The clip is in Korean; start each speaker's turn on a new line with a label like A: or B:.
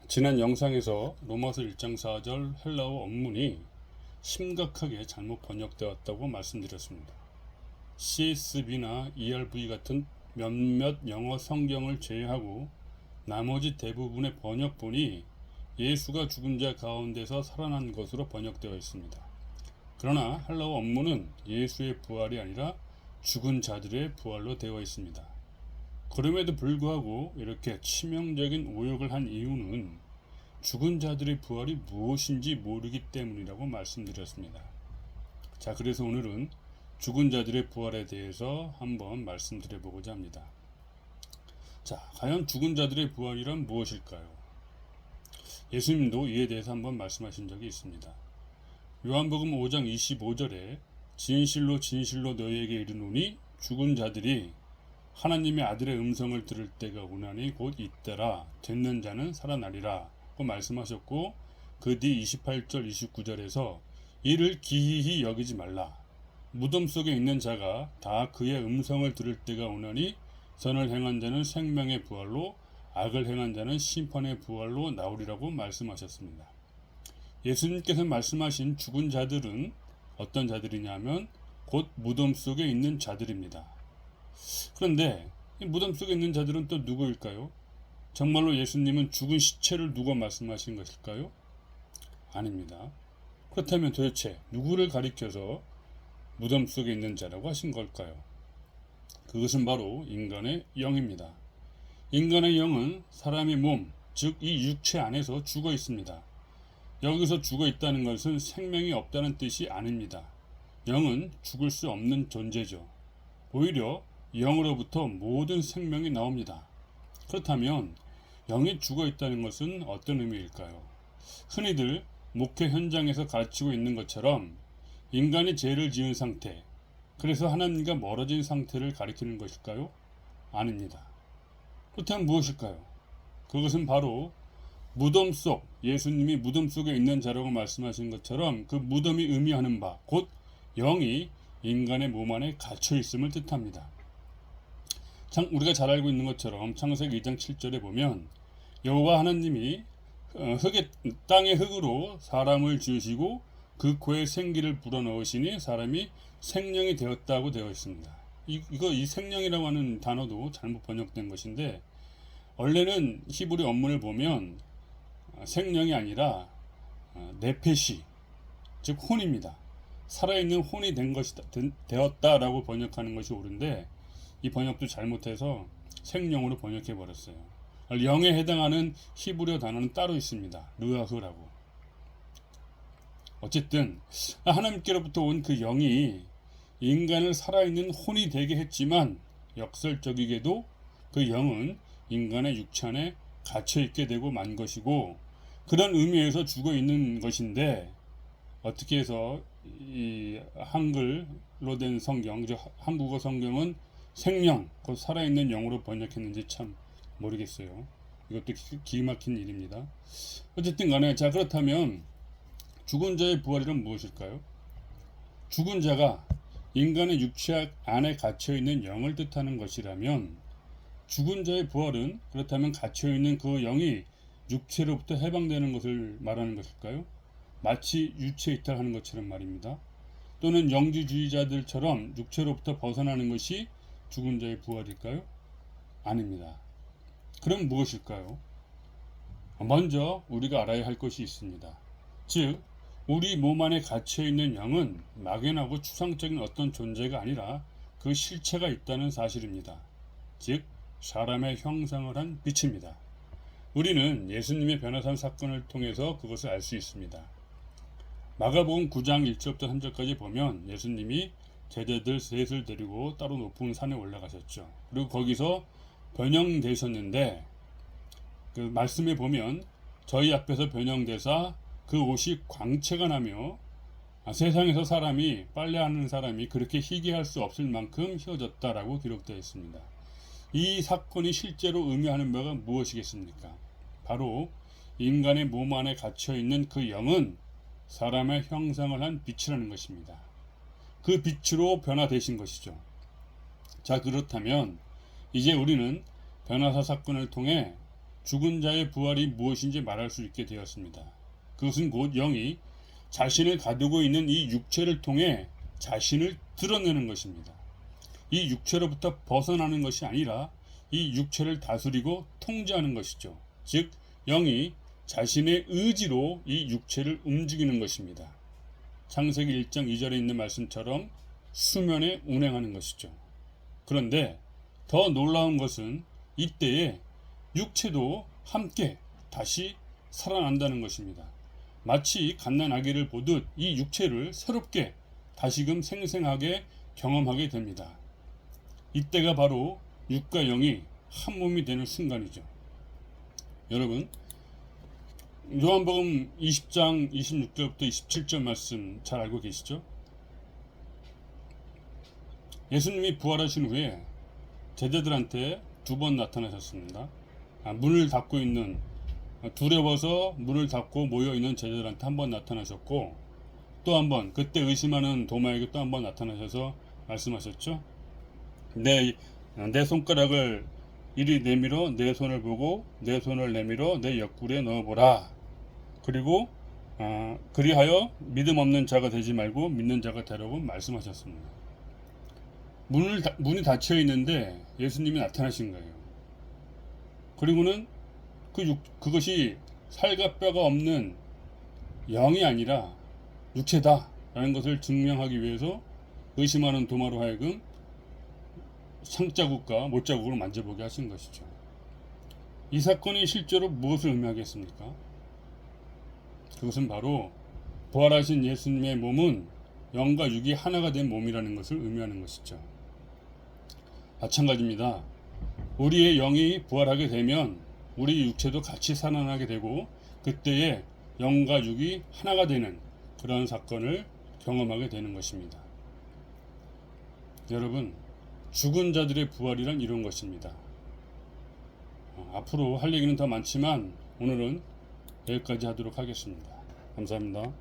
A: 지난 영상에서 로마서 1장 4절 헬라어 원문이 심각하게 잘못 번역되었다고 말씀드렸습니다. CSB나 ERV 같은 몇몇 영어 성경을 제외하고 나머지 대부분의 번역본이 예수가 죽은 자 가운데서 살아난 것으로 번역되어 있습니다. 그러나 헬라어 원문은 예수의 부활이 아니라 죽은 자들의 부활로 되어 있습니다. 그럼에도 불구하고 이렇게 치명적인 오역을 한 이유는 죽은 자들의 부활이 무엇인지 모르기 때문이라고 말씀드렸습니다. 자, 그래서 오늘은 죽은 자들의 부활에 대해서 한번 말씀드려보고자 합니다. 자, 과연 죽은 자들의 부활이란 무엇일까요? 예수님도 이에 대해서 한번 말씀하신 적이 있습니다. 요한복음 5장 25절에 진실로 진실로 너희에게 이르노니 죽은 자들이 하나님의 아들의 음성을 들을 때가 오나니 곧 이때라. 듣는 자는 살아나리라 고 말씀하셨고, 그 뒤 28절 29절에서 이를 기이히 여기지 말라. 무덤 속에 있는 자가 다 그의 음성을 들을 때가 오나니 선을 행한 자는 생명의 부활로, 악을 행한 자는 심판의 부활로 나오리라고 말씀하셨습니다. 예수님께서 말씀하신 죽은 자들은 어떤 자들이냐면 곧 무덤 속에 있는 자들입니다. 그런데 이 무덤 속에 있는 자들은 또 누구일까요? 정말로 예수님은 죽은 시체를 두고 말씀하신 것일까요? 아닙니다. 그렇다면 도대체 누구를 가리켜서 무덤 속에 있는 자라고 하신 걸까요? 그것은 바로 인간의 영입니다. 인간의 영은 사람의 몸, 즉 이 육체 안에서 죽어 있습니다. 여기서 죽어 있다는 것은 생명이 없다는 뜻이 아닙니다. 영은 죽을 수 없는 존재죠. 오히려 영으로부터 모든 생명이 나옵니다. 그렇다면 영이 죽어 있다는 것은 어떤 의미일까요? 흔히들 목회 현장에서 가르치고 있는 것처럼 인간이 죄를 지은 상태, 그래서 하나님과 멀어진 상태를 가리키는 것일까요? 아닙니다. 그렇다면 무엇일까요? 그것은 바로 무덤 속, 예수님이 무덤 속에 있는 자라고 말씀하신 것처럼 그 무덤이 의미하는 바, 곧 영이 인간의 몸 안에 갇혀 있음을 뜻합니다. 우리가 잘 알고 있는 것처럼 창세기 2장 7절에 보면 여호와 하나님이 땅의 흙으로 사람을 지으시고 그 코에 생기를 불어넣으시니 사람이 생명이 되었다고 되어 있습니다. 이 생명이라고 하는 단어도 잘못 번역된 것인데, 원래는 히브리 원문을 보면 생명이 아니라 네페시, 즉 혼입니다. 살아있는 혼이 된 것이다, 되었다라고 번역하는 것이 옳은데, 이 번역도 잘못해서 생명으로 번역해 버렸어요. 영에 해당하는 히브리어 단어는 따로 있습니다. 르아흐라고. 어쨌든 하나님께로부터 온 그 영이 인간을 살아있는 혼이 되게 했지만, 역설적이게도 그 영은 인간의 육체 안에 갇혀 있게 되고 만 것이고, 그런 의미에서 죽어 있는 것인데, 어떻게 해서 이 한글로 된 성경, 즉 한국어 성경은 생명, 곧 살아있는 영으로 번역했는지 참 모르겠어요. 이것도 기막힌 일입니다. 어쨌든 간에, 자, 그렇다면 죽은 자의 부활이란 무엇일까요? 죽은 자가 인간의 육체 안에 갇혀있는 영을 뜻하는 것이라면, 죽은 자의 부활은 그렇다면 갇혀있는 그 영이 육체로부터 해방되는 것을 말하는 것일까요? 마치 유체 이탈하는 것처럼 말입니다. 또는 영지주의자들처럼 육체로부터 벗어나는 것이 죽은 자의 부활일까요? 아닙니다. 그럼 무엇일까요? 먼저 우리가 알아야 할 것이 있습니다. 즉, 우리 몸 안에 갇혀있는 영은 막연하고 추상적인 어떤 존재가 아니라 그 실체가 있다는 사실입니다. 즉, 사람의 형상을 한 빛입니다. 우리는 예수님의 변화산 사건을 통해서 그것을 알 수 있습니다. 마가복음 9장 1절부터 3절까지 보면 예수님이 제자들 셋을 데리고 따로 높은 산에 올라가셨죠. 그리고 거기서 변형되셨는데, 그 말씀에 보면 저희 앞에서 변형되사 그 옷이 광채가 나며 세상에서 사람이, 빨래하는 사람이 그렇게 희귀할 수 없을 만큼 휘어졌다라고 기록되어 있습니다. 이 사건이 실제로 의미하는 바가 무엇이겠습니까? 바로 인간의 몸 안에 갇혀있는 그 영은 사람의 형상을 한 빛이라는 것입니다. 그 빛으로 변화되신 것이죠. 자, 그렇다면 이제 우리는 변화사 사건을 통해 죽은 자의 부활이 무엇인지 말할 수 있게 되었습니다. 그것은 곧 영이 자신을 가두고 있는 이 육체를 통해 자신을 드러내는 것입니다. 이 육체로부터 벗어나는 것이 아니라 이 육체를 다스리고 통제하는 것이죠. 즉 영이 자신의 의지로 이 육체를 움직이는 것입니다. 창세기 1장 2절에 있는 말씀처럼 수면에 운행하는 것이죠. 그런데 더 놀라운 것은 이때에 육체도 함께 다시 살아난다는 것입니다. 마치 갓난아기를 보듯 이 육체를 새롭게 다시금 생생하게 경험하게 됩니다. 이때가 바로 육과 영이 한 몸이 되는 순간이죠. 여러분, 요한복음 20장 26절부터 27절 말씀 잘 알고 계시죠? 예수님이 부활하신 후에 제자들한테 2번 나타나셨습니다. 문을 닫고 있는, 두려워서 문을 닫고 모여있는 제자들한테 한 번 나타나셨고, 또 한 번, 그때 의심하는 도마에게 또 한 번 나타나셔서 말씀하셨죠? 내 손가락을 이리 내밀어 내 손을 보고 내 손을 내밀어 내 옆구리에 넣어보라. 그리고 그리하여 믿음 없는 자가 되지 말고 믿는 자가 되라고 말씀하셨습니다. 문이 닫혀 있는데 예수님이 나타나신 거예요. 그리고는 그것이 살과 뼈가 없는 영이 아니라 육체다 라는 것을 증명하기 위해서 의심하는 도마로 하여금 상자국과 못자국을 만져보게 하신 것이죠. 이 사건이 실제로 무엇을 의미하겠습니까? 그것은 바로 부활하신 예수님의 몸은 영과 육이 하나가 된 몸이라는 것을 의미하는 것이죠. 마찬가지입니다. 우리의 영이 부활하게 되면 우리 육체도 같이 살아나게 되고 그때에 영과 육이 하나가 되는 그런 사건을 경험하게 되는 것입니다. 여러분, 죽은 자들의 부활이란 이런 것입니다. 앞으로 할 얘기는 더 많지만 오늘은 여기까지 하도록 하겠습니다. 감사합니다.